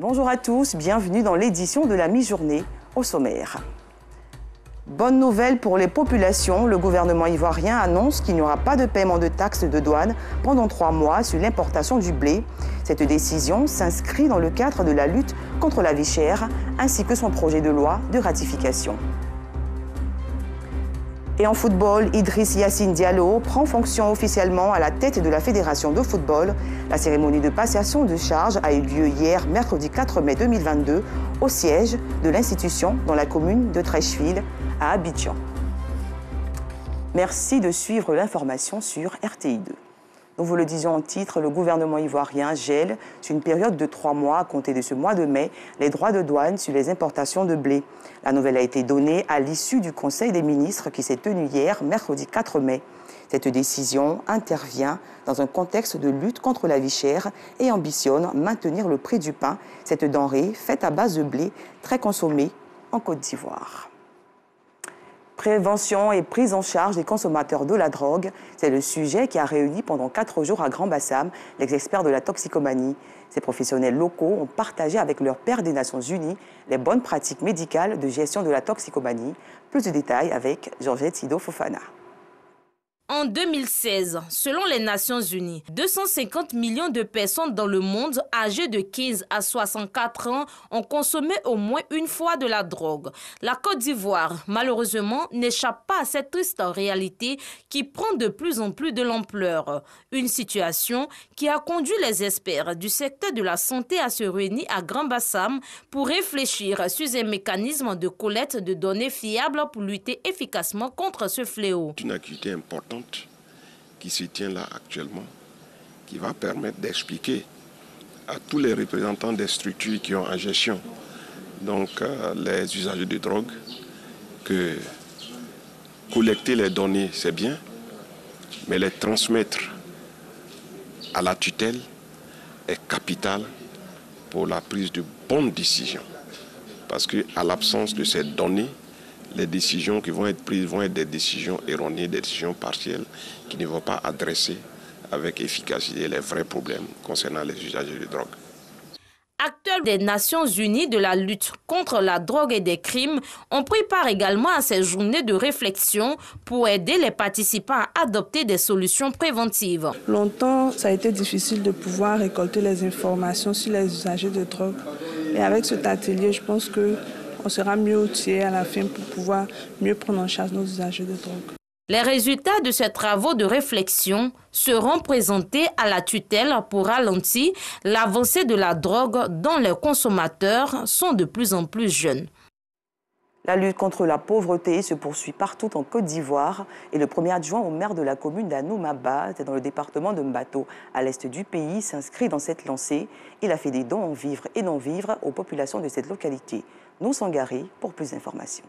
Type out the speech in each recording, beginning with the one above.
Bonjour à tous, bienvenue dans l'édition de la mi-journée au sommaire. Bonne nouvelle pour les populations, le gouvernement ivoirien annonce qu'il n'y aura pas de paiement de taxes de douane pendant 3 mois sur l'importation du blé. Cette décision s'inscrit dans le cadre de la lutte contre la vie chère ainsi que son projet de loi de ratification. Et en football, Idriss Yacine Diallo prend fonction officiellement à la tête de la Fédération de football. La cérémonie de passation de charge a eu lieu hier, mercredi 4 mai 2022, au siège de l'institution dans la commune de Treichville, à Abidjan. Merci de suivre l'information sur RTI 2. Nous vous le disions en titre, le gouvernement ivoirien gèle sur une période de 3 mois à compter de ce mois de mai les droits de douane sur les importations de blé. La nouvelle a été donnée à l'issue du Conseil des ministres qui s'est tenu hier, mercredi 4 mai. Cette décision intervient dans un contexte de lutte contre la vie chère et ambitionne maintenir le prix du pain, cette denrée faite à base de blé très consommée en Côte d'Ivoire. Prévention et prise en charge des consommateurs de la drogue, c'est le sujet qui a réuni pendant 4 jours à Grand-Bassam les experts de la toxicomanie. Ces professionnels locaux ont partagé avec leurs pairs des Nations Unies les bonnes pratiques médicales de gestion de la toxicomanie. Plus de détails avec Georgette Sido-Fofana. En 2016, selon les Nations Unies, 250 millions de personnes dans le monde âgées de 15 à 64 ans ont consommé au moins une fois de la drogue. La Côte d'Ivoire, malheureusement, n'échappe pas à cette triste réalité qui prend de plus en plus de l'ampleur. Une situation qui a conduit les experts du secteur de la santé à se réunir à Grand-Bassam pour réfléchir sur un mécanisme de collecte de données fiables pour lutter efficacement contre ce fléau. Une activité importante qui se tient là actuellement, qui va permettre d'expliquer à tous les représentants des structures qui ont en gestion, donc les usagers de drogue, que collecter les données c'est bien, mais les transmettre à la tutelle est capital pour la prise de bonnes décisions. Parce qu'à l'absence de ces données, les décisions qui vont être prises vont être des décisions erronées, des décisions partielles qui ne vont pas adresser avec efficacité les vrais problèmes concernant les usagers de drogue. Acteurs des Nations Unies de la lutte contre la drogue et des crimes ont pris part également à ces journées de réflexion pour aider les participants à adopter des solutions préventives. Longtemps, ça a été difficile de pouvoir récolter les informations sur les usagers de drogue. Et avec cet atelier, je pense qu'on sera mieux outillé à la fin pour pouvoir mieux prendre en charge nos usagers de drogue. Les résultats de ces travaux de réflexion seront présentés à la tutelle pour ralentir l'avancée de la drogue dont les consommateurs sont de plus en plus jeunes. La lutte contre la pauvreté se poursuit partout en Côte d'Ivoire et le premier adjoint au maire de la commune d'Anoumaba, dans le département de Mbato, à l'est du pays, s'inscrit dans cette lancée. Il a fait des dons en vivres et non-vivres aux populations de cette localité. Nous Sangaré pour plus d'informations.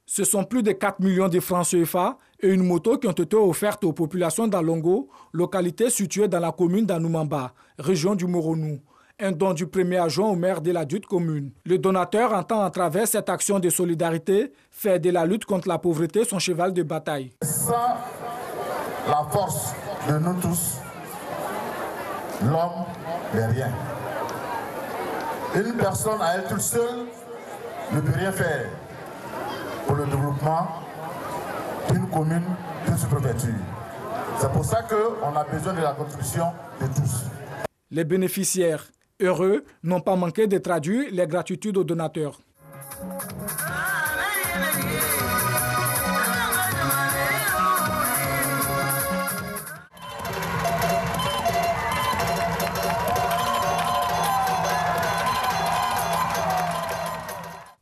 Ce sont plus de 4 millions de francs CFA et une moto qui ont été offertes aux populations d'Alongo, localité située dans la commune d'Anoumaba, région du Moronou. Un don du premier adjoint au maire de la dite commune. Le donateur entend à travers cette action de solidarité faire de la lutte contre la pauvreté son cheval de bataille. Sans la force de nous tous, l'homme n'est rien. Une personne à elle toute seule ne peut rien faire pour le développement d'une commune, d'une sous-préfecture. C'est pour ça qu'on a besoin de la contribution de tous. Les bénéficiaires, heureux, n'ont pas manqué de traduire les gratitudes aux donateurs.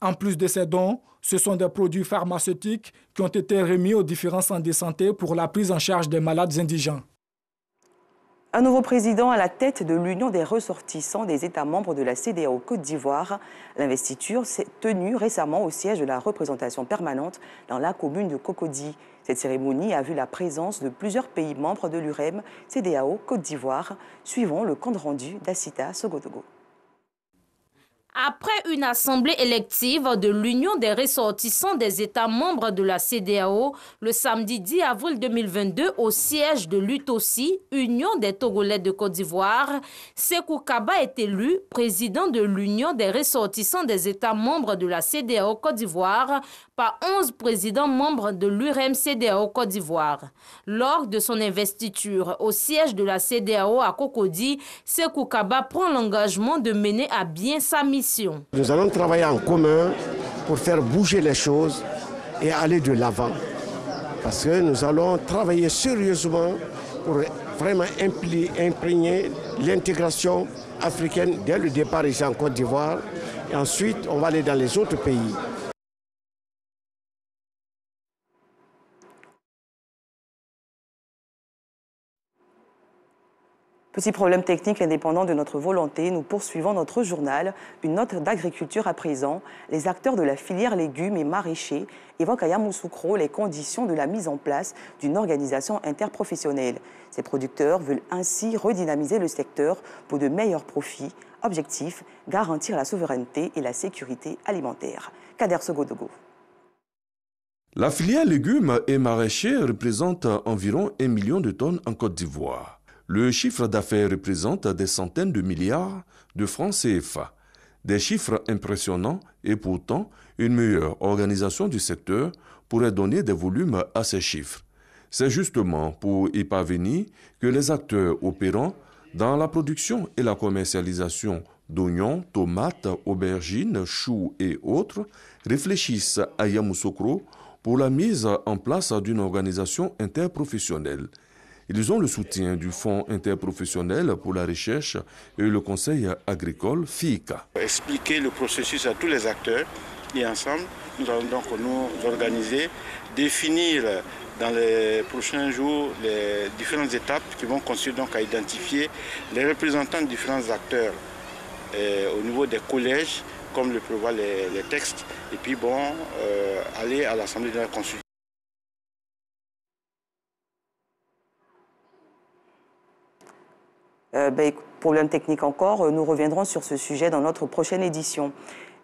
En plus de ces dons, ce sont des produits pharmaceutiques qui ont été remis aux différents centres de santé pour la prise en charge des malades indigents. Un nouveau président à la tête de l'Union des ressortissants des États membres de la CEDEAO Côte d'Ivoire. L'investiture s'est tenue récemment au siège de la représentation permanente dans la commune de Cocody. Cette cérémonie a vu la présence de plusieurs pays membres de l'UREM CEDEAO Côte d'Ivoire, suivant le compte rendu d'Assita Sogodogo. Après une assemblée élective de l'Union des ressortissants des États membres de la CEDEAO, le samedi 10 avril 2022, au siège de l'UTOSI, Union des Togolais de Côte d'Ivoire, Sékou Kaba est élu président de l'Union des ressortissants des États membres de la CEDEAO Côte d'Ivoire par 11 présidents membres de l'UREM CEDEAO Côte d'Ivoire. Lors de son investiture au siège de la CEDEAO à Cocody, Sékou Kaba prend l'engagement de mener à bien sa mission. Nous allons travailler en commun pour faire bouger les choses et aller de l'avant. Parce que nous allons travailler sérieusement pour vraiment imprégner l'intégration africaine dès le départ ici en Côte d'Ivoire. Et ensuite, on va aller dans les autres pays. Petit problème technique indépendant de notre volonté, nous poursuivons notre journal. Une note d'agriculture à présent. Les acteurs de la filière légumes et maraîchers évoquent à Yamoussoukro les conditions de la mise en place d'une organisation interprofessionnelle. Ces producteurs veulent ainsi redynamiser le secteur pour de meilleurs profits. Objectif, garantir la souveraineté et la sécurité alimentaire. Kader Sogodogo. La filière légumes et maraîchers représente environ 1 million de tonnes en Côte d'Ivoire. Le chiffre d'affaires représente des centaines de milliards de francs CFA. Des chiffres impressionnants et pourtant, une meilleure organisation du secteur pourrait donner des volumes à ces chiffres. C'est justement pour y parvenir que les acteurs opérant dans la production et la commercialisation d'oignons, tomates, aubergines, choux et autres réfléchissent à Yamoussoukro pour la mise en place d'une organisation interprofessionnelle. Ils ont le soutien du Fonds interprofessionnel pour la recherche et le conseil agricole FICA. Expliquer le processus à tous les acteurs et ensemble, nous allons donc nous organiser, définir dans les prochains jours les différentes étapes qui vont consister donc à identifier les représentants de différents acteurs au niveau des collèges, comme le prévoient les textes, et puis aller à l'Assemblée de la Constitution. Problème technique encore, nous reviendrons sur ce sujet dans notre prochaine édition.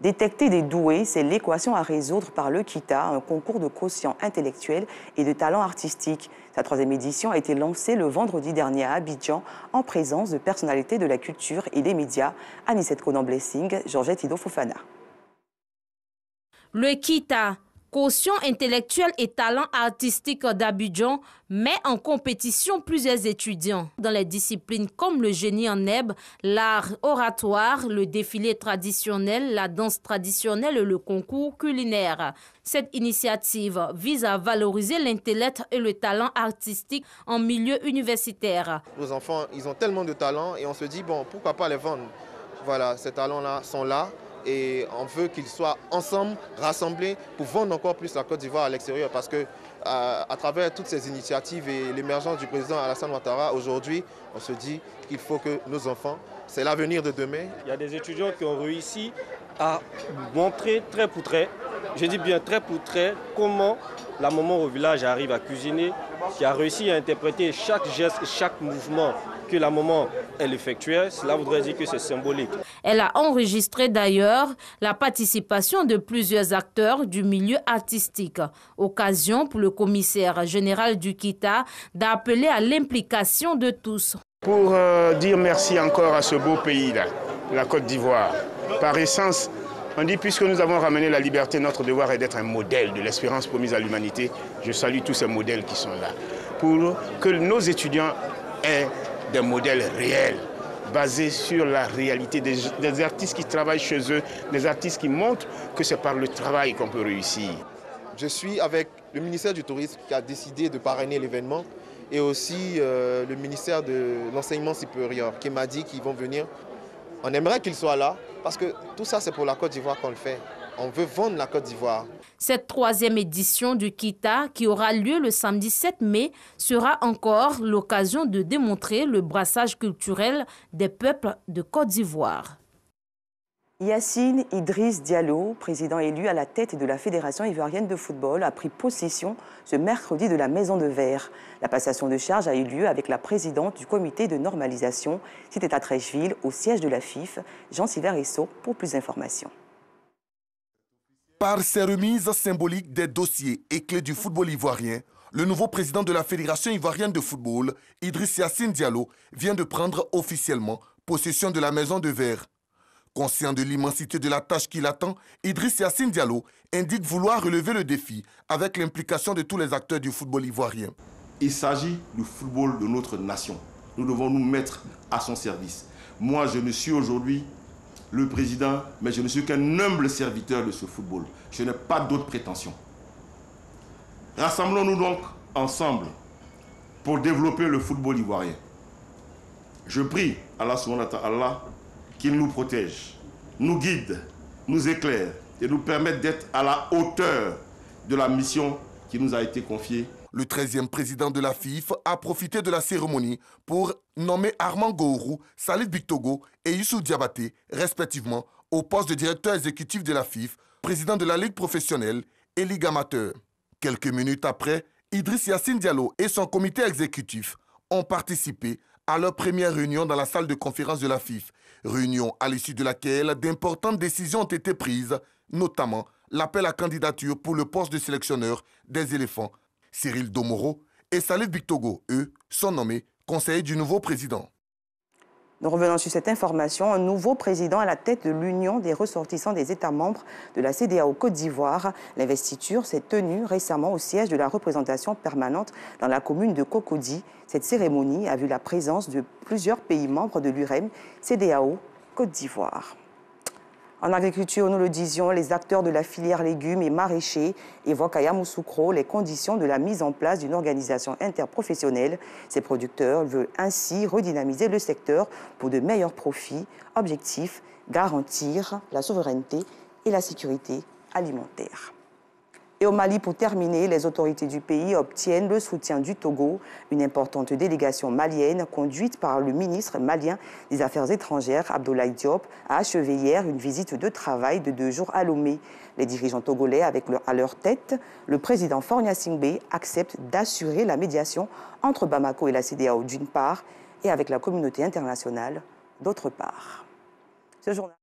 Détecter des doués, c'est l'équation à résoudre par le KITA, un concours de quotient intellectuel et de talent artistique. Sa 3e édition a été lancée le vendredi dernier à Abidjan en présence de personnalités de la culture et des médias. Anicette Conan-Blessing, Georgette Ido Fofana. Le KITA, quotient intellectuel et talent artistique d'Abidjan, met en compétition plusieurs étudiants dans les disciplines comme le génie en herbe, l'art oratoire, le défilé traditionnel, la danse traditionnelle et le concours culinaire. Cette initiative vise à valoriser l'intellect et le talent artistique en milieu universitaire. Nos enfants, ils ont tellement de talent et on se dit, bon, pourquoi pas les vendre? Voilà, ces talents-là sont là. Et on veut qu'ils soient ensemble, rassemblés, pour vendre encore plus la Côte d'Ivoire à l'extérieur. Parce que à travers toutes ces initiatives et l'émergence du président Alassane Ouattara, aujourd'hui, on se dit qu'il faut que nos enfants, c'est l'avenir de demain. Il y a des étudiants qui ont réussi à montrer trait pour trait, je dis bien trait pour trait, comment la maman au village arrive à cuisiner, qui a réussi à interpréter chaque geste, chaque mouvement que la maman elle effectuait. Cela voudrait dire que c'est symbolique. Elle a enregistré d'ailleurs la participation de plusieurs acteurs du milieu artistique. Occasion pour le commissaire général du KITA d'appeler à l'implication de tous. Pour dire merci encore à ce beau pays-là, la Côte d'Ivoire. Par essence, on dit puisque nous avons ramené la liberté, notre devoir est d'être un modèle de l'espérance promise à l'humanité. Je salue tous ces modèles qui sont là. Pour que nos étudiants aient des modèles réels, basés sur la réalité des artistes qui travaillent chez eux, des artistes qui montrent que c'est par le travail qu'on peut réussir. Je suis avec le ministère du Tourisme qui a décidé de parrainer l'événement et aussi le ministère de l'Enseignement supérieur qui m'a dit qu'ils vont venir. On aimerait qu'ils soient là parce que tout ça c'est pour la Côte d'Ivoire qu'on le fait. On veut vendre la Côte d'Ivoire. Cette 3e édition du KITA, qui aura lieu le samedi 7 mai, sera encore l'occasion de démontrer le brassage culturel des peuples de Côte d'Ivoire. Yacine Idriss Diallo, président élu à la tête de la Fédération ivoirienne de football, a pris possession ce mercredi de la Maison de Verre. La passation de charge a eu lieu avec la présidente du comité de normalisation. C'était à Trècheville, au siège de la FIF, Jean-Sylvain Ressot, pour plus d'informations. Par ces remises symboliques des dossiers et clés du football ivoirien, le nouveau président de la Fédération ivoirienne de football, Idriss Yacine Diallo, vient de prendre officiellement possession de la Maison de Verre. Conscient de l'immensité de la tâche qui l'attend, Idriss Yacine Diallo indique vouloir relever le défi avec l'implication de tous les acteurs du football ivoirien. Il s'agit du football de notre nation. Nous devons nous mettre à son service. Moi, je ne suis aujourd'hui le président, mais je ne suis qu'un humble serviteur de ce football. Je n'ai pas d'autres prétentions. Rassemblons-nous donc ensemble pour développer le football ivoirien. Je prie Allah subhanahu wa ta'ala qu'il nous protège, nous guide, nous éclaire et nous permette d'être à la hauteur de la mission qui nous a été confiée. Le 13e président de la FIF a profité de la cérémonie pour nommer Armand Gourou, Salif Bictogo et Youssou Diabaté, respectivement, au poste de directeur exécutif de la FIF, président de la Ligue professionnelle et Ligue amateur. Quelques minutes après, Idriss Yacine Diallo et son comité exécutif ont participé à leur première réunion dans la salle de conférence de la FIF, réunion à l'issue de laquelle d'importantes décisions ont été prises, notamment l'appel à candidature pour le poste de sélectionneur des éléphants. Cyril Domoro et Salif Bictogo, eux, sont nommés conseillers du nouveau président. Nous revenons sur cette information. Un nouveau président à la tête de l'Union des ressortissants des États membres de la CEDEAO Côte d'Ivoire. L'investiture s'est tenue récemment au siège de la représentation permanente dans la commune de Cocody. Cette cérémonie a vu la présence de plusieurs pays membres de l'UREM, CEDEAO Côte d'Ivoire. En agriculture, nous le disions, les acteurs de la filière légumes et maraîchers évoquent à Yamoussoukro les conditions de la mise en place d'une organisation interprofessionnelle. Ces producteurs veulent ainsi redynamiser le secteur pour de meilleurs profits. Objectif, garantir la souveraineté et la sécurité alimentaire. Et au Mali, pour terminer, les autorités du pays obtiennent le soutien du Togo. Une importante délégation malienne, conduite par le ministre malien des Affaires étrangères, Abdoulaye Diop, a achevé hier une visite de travail de 2 jours à Lomé. Les dirigeants togolais, avec à leur tête, le président Faure Gnassingbé, acceptent d'assurer la médiation entre Bamako et la CEDEAO d'une part, et avec la communauté internationale d'autre part. Ce journal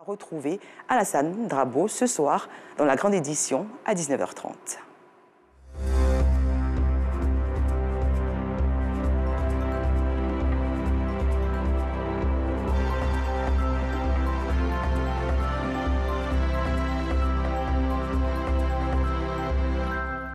retrouver Alassane Drabo ce soir dans la grande édition à 19h30.